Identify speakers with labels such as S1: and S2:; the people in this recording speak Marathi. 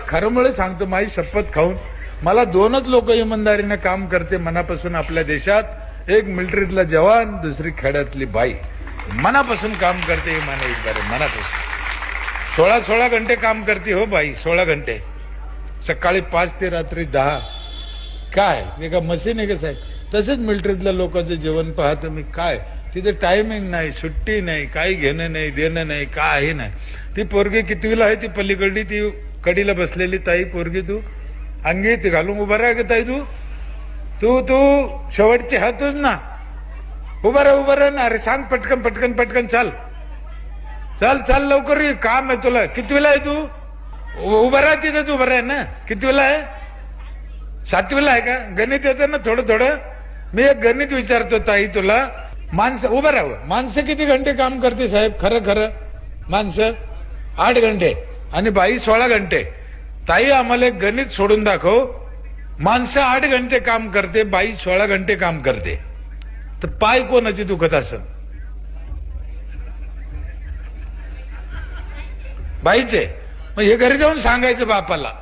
S1: खरंमुळे सांगतो, माझी शपथ खाऊन, मला दोनच लोक इमानदारीने काम करते मनापासून आपल्या देशात. एक मिलिटरीतला जवान, दुसरी खेड्यातली बाई. मनापासून काम करते इमानदारी, मनापासून. 16 घंटे काम करते हो बाई, 16 घंटे, सकाळी 5 ते रात्री 10. काय ते का मशीन आहे का साहेब? तसेच मिलिटरीतल्या लोकांचं जेवण पाहतो मी. काय तिथे टायमिंग नाही, सुट्टी नाही, काही घेणं नाही, देणं नाही, काही नाही. ती पोरगी कितवीला आहे? ती पलीकडली, ती कडीला बसलेली ताई पोरगी, तू अंगी ती घालून उभा राहा का ताई? तू तू शेवटचे हातच ना, उभा राहा ना. अरे सांग पटकन पटकन पटकन, चाल चल चल लवकर, काम आहे तुला. कितवीला आहे तू? उभा राहा तिथेच, उभा राहा ना. कितवीला आहे? 7वीला आहे का? गणित येतं ना थोडं थोडं? मी एक गणित विचारतो ताई तुला. माणसं उभं राहावं. माणसं किती घंटे काम करते साहेब? खरं खरं माणसं 8 घंटे आणि बाई 16 घंटे. ताई आम्हाला एक गणित सोडून दाखव. माणसं 8 घंटे काम करते, बाई 16 घंटे काम करते, तर पाय कोणाची दुखत असेल? बाईचे. मग हे घरी जाऊन सांगायचं बापाला.